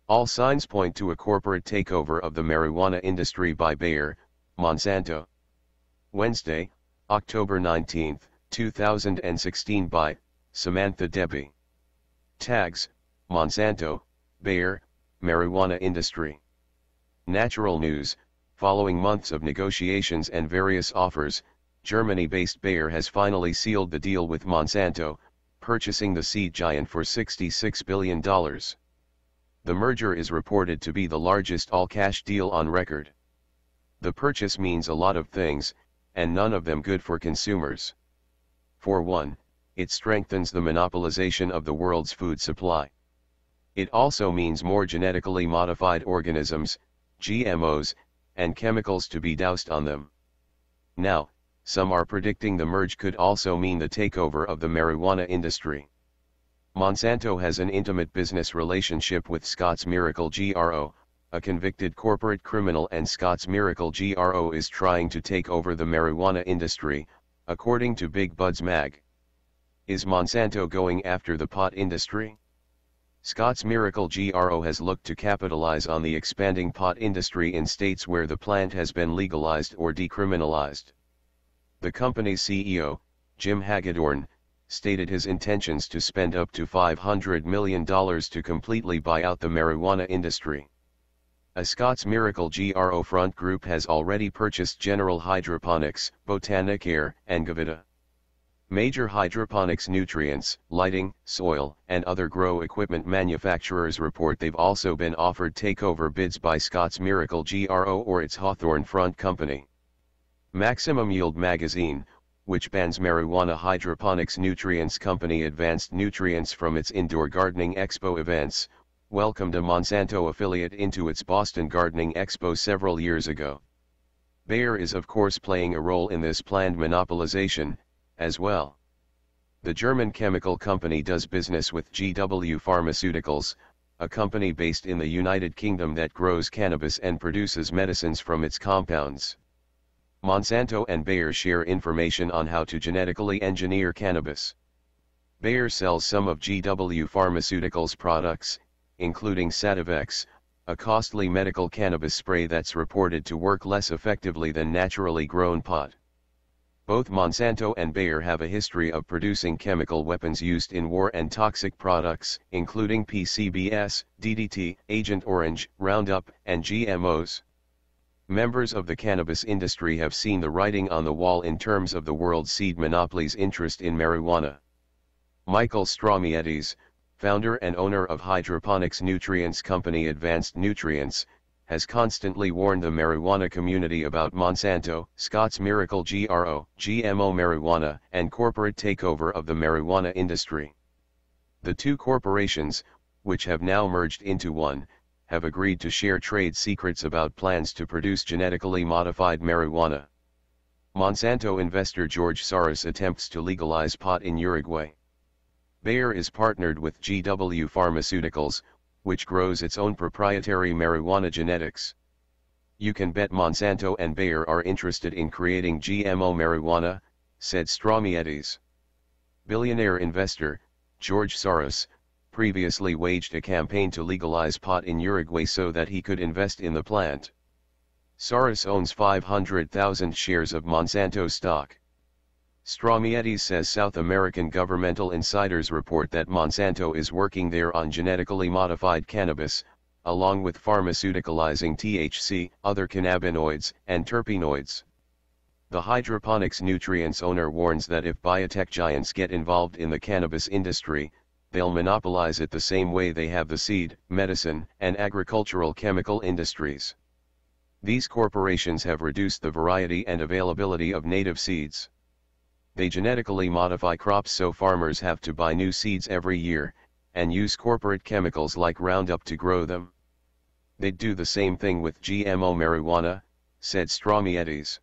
All signs point to a corporate takeover of the marijuana industry by Bayer, Monsanto. Wednesday, October 19, 2016 by Samantha Debbie. Tags, Monsanto, Bayer, marijuana industry. Natural news, following months of negotiations and various offers, Germany-based Bayer has finally sealed the deal with Monsanto, purchasing the seed giant for $66 billion. The merger is reported to be the largest all-cash deal on record. The purchase means a lot of things, and none of them good for consumers. For one, it strengthens the monopolization of the world's food supply. It also means more genetically modified organisms, GMOs, and chemicals to be doused on them. Now, some are predicting the merge could also mean the takeover of the marijuana industry. Monsanto has an intimate business relationship with Scott's Miracle GRO, a convicted corporate criminal, and Scott's Miracle GRO is trying to take over the marijuana industry, according to Big Buds Mag. Is Monsanto going after the pot industry? Scott's Miracle GRO has looked to capitalize on the expanding pot industry in states where the plant has been legalized or decriminalized. The company's CEO, Jim Hagedorn, stated his intentions to spend up to $500 million to completely buy out the marijuana industry. A Scott's Miracle GRO front group has already purchased General Hydroponics, Botanicare, and Gavita. Major hydroponics nutrients, lighting, soil, and other grow equipment manufacturers report they've also been offered takeover bids by Scott's Miracle GRO or its Hawthorne front company. Maximum Yield magazine, which bans marijuana hydroponics nutrients company Advanced Nutrients from its indoor gardening expo events, welcomed a Monsanto affiliate into its Boston Gardening Expo several years ago. Bayer is of course playing a role in this planned monopolization, as well. The German chemical company does business with GW Pharmaceuticals, a company based in the United Kingdom that grows cannabis and produces medicines from its compounds. Monsanto and Bayer share information on how to genetically engineer cannabis. Bayer sells some of GW Pharmaceuticals' products, including Sativex, a costly medical cannabis spray that's reported to work less effectively than naturally grown pot. Both Monsanto and Bayer have a history of producing chemical weapons used in war and toxic products, including PCBs, DDT, Agent Orange, Roundup, and GMOs. Members of the cannabis industry have seen the writing on the wall in terms of the world seed monopoly's interest in marijuana. Michael Stromietis, founder and owner of hydroponics nutrients company Advanced Nutrients, has constantly warned the marijuana community about Monsanto, Scott's Miracle GRO, GMO marijuana, and corporate takeover of the marijuana industry. The two corporations, which have now merged into one, have agreed to share trade secrets about plans to produce genetically modified marijuana. Monsanto investor George Soros attempts to legalize pot in Uruguay. Bayer is partnered with GW Pharmaceuticals, which grows its own proprietary marijuana genetics. You can bet Monsanto and Bayer are interested in creating GMO marijuana, said Stromietis. Billionaire investor, George Soros, previously waged a campaign to legalize pot in Uruguay so that he could invest in the plant. Soros owns 500,000 shares of Monsanto stock. Stromietti says South American governmental insiders report that Monsanto is working there on genetically modified cannabis, along with pharmaceuticalizing THC, other cannabinoids, and terpenoids. The hydroponics nutrients owner warns that if biotech giants get involved in the cannabis industry, they'll monopolize it the same way they have the seed, medicine, and agricultural chemical industries. These corporations have reduced the variety and availability of native seeds. They genetically modify crops so farmers have to buy new seeds every year, and use corporate chemicals like Roundup to grow them. They'd do the same thing with GMO marijuana, said Stromietti.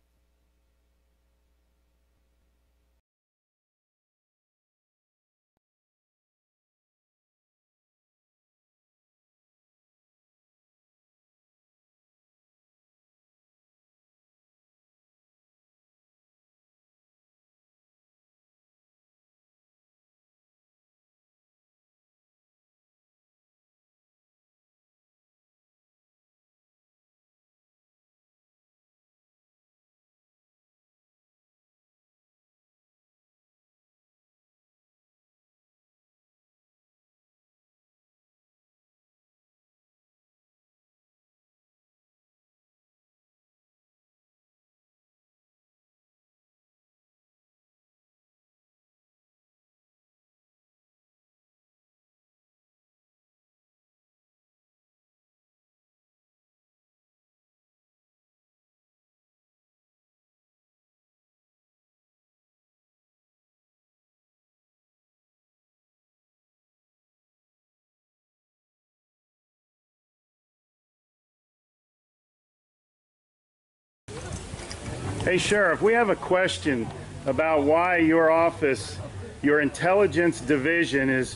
Hey, Sheriff, we have a question about why your office, your intelligence division, is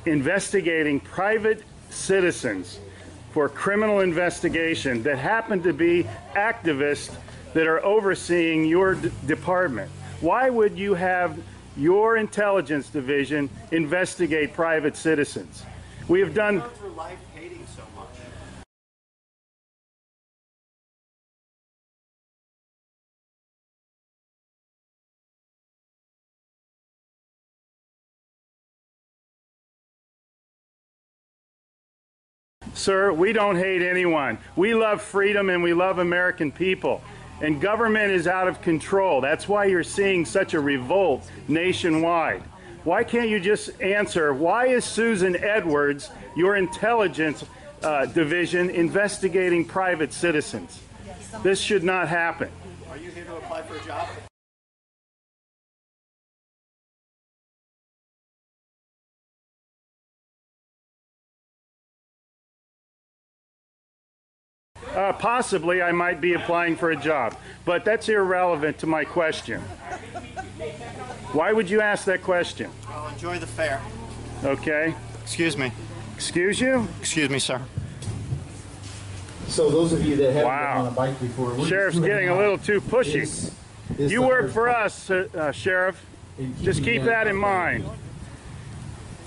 investigating private citizens for criminal investigation that happen to be activists that are overseeing your department. Why would you have your intelligence division investigate private citizens? We have done... Sir, we don't hate anyone. We love freedom and we love American people. And government is out of control. That's why you're seeing such a revolt nationwide. Why can't you just answer, why is Susan Edwards, your intelligence division, investigating private citizens? This should not happen. Are you here to apply for a job? Possibly I might be applying for a job, but that's irrelevant to my question. Why would you ask that question? Well, enjoy the fair. Okay. Excuse me. Excuse you? Excuse me, sir. So those of you that haven't Wow. been on a bike before, Sheriff's getting a little too pushy. You work for us, Sheriff. Just keep that in mind.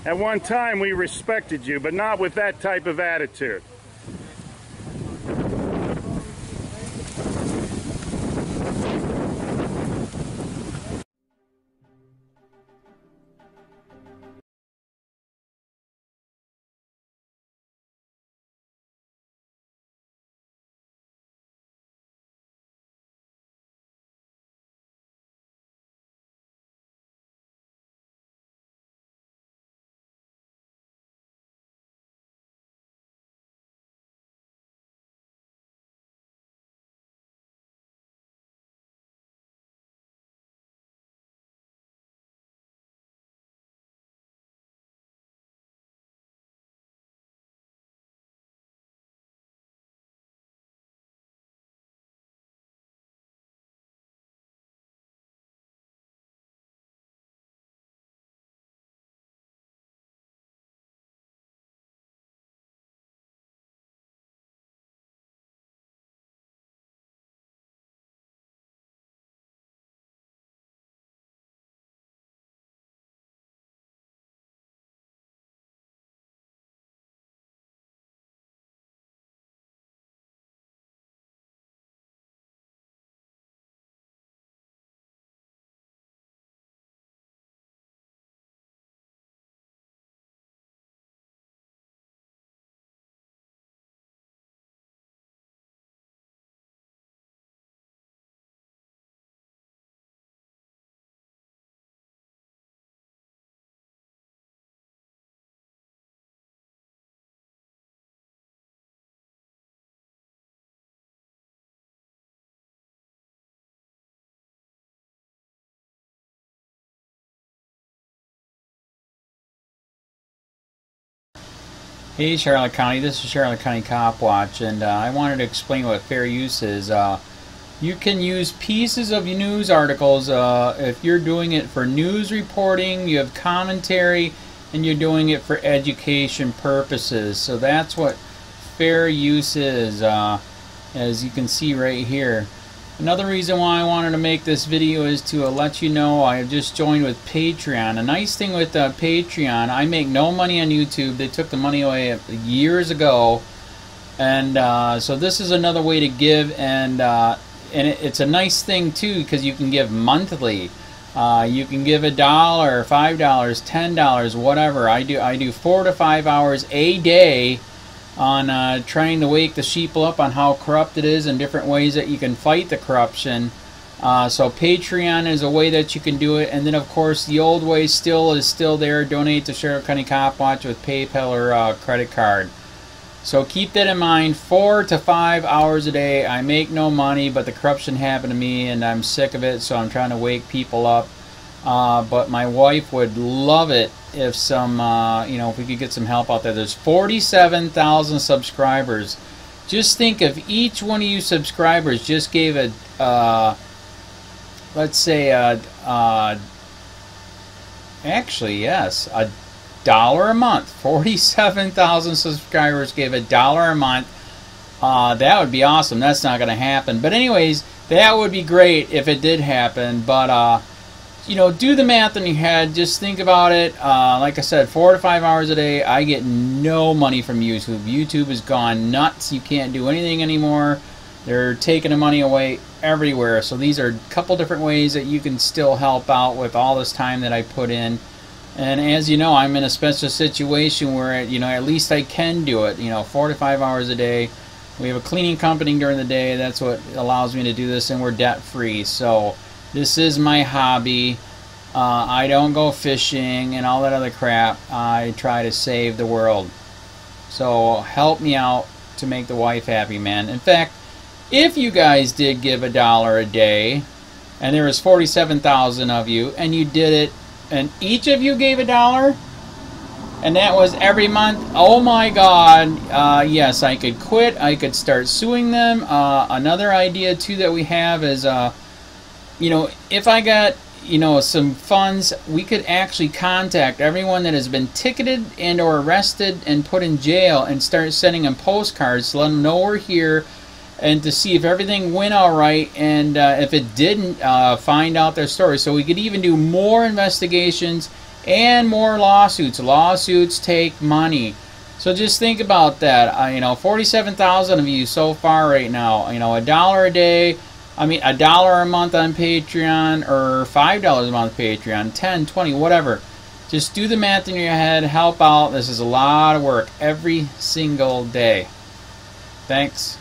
At one time we respected you, but not with that type of attitude. Hey Charlotte County, this is Charlotte County COPWATCH, and I wanted to explain what fair use is. You can use pieces of news articles if you're doing it for news reporting, you have commentary, and you're doing it for education purposes. So that's what fair use is, as you can see right here. Another reason why I wanted to make this video is to let you know I have just joined with Patreon. A nice thing with Patreon, I make no money on YouTube. They took the money away years ago, and so this is another way to give, and it's a nice thing too because you can give monthly. You can give $1, $5, $10, whatever. I do 4 to 5 hours a day on trying to wake the sheep up on how corrupt it is and different ways that you can fight the corruption. So Patreon is a way that you can do it, and then of course the old way is still there. Donate to Charlotte County COPWATCH with PayPal or credit card. So keep that in mind. 4 to 5 hours a day. I make no money, but the corruption happened to me and I'm sick of it, so I'm trying to wake people up. But my wife would love it if some, if we could get some help out there. There's 47,000 subscribers. Just think if each one of you subscribers just gave a, let's say, actually, yes, $1 a month. 47,000 subscribers gave $1 a month. That would be awesome. That's not going to happen. But anyways, that would be great if it did happen. But, do the math in your head. Just think about it. Like I said, 4 to 5 hours a day. I get no money from YouTube. YouTube has gone nuts. You can't do anything anymore. They're taking the money away everywhere. So these are a couple different ways that you can still help out with all this time that I put in. And as you know, I'm in a special situation where, at least I can do it. 4 to 5 hours a day. We have a cleaning company during the day. That's what allows me to do this, and we're debt free. So this is my hobby. I don't go fishing and all that other crap. I try to save the world. So help me out to make the wife happy, man. In fact, if you guys did give $1 a day, and there was 47,000 of you, and you did it, and each of you gave $1, and that was every month, oh my God, yes, I could quit. I could start suing them. Another idea too that we have is, if I got, some funds, we could actually contact everyone that has been ticketed and or arrested and put in jail and start sending them postcards to let them know we're here, and to see if everything went all right, and if it didn't, find out their story. So we could even do more investigations and more lawsuits. Lawsuits take money. So just think about that. 47,000 of you so far right now. $1 a day. $1 a month on Patreon, or $5 a month Patreon, 10, 20, whatever. Just do the math in your head. Help out. This is a lot of work every single day. Thanks.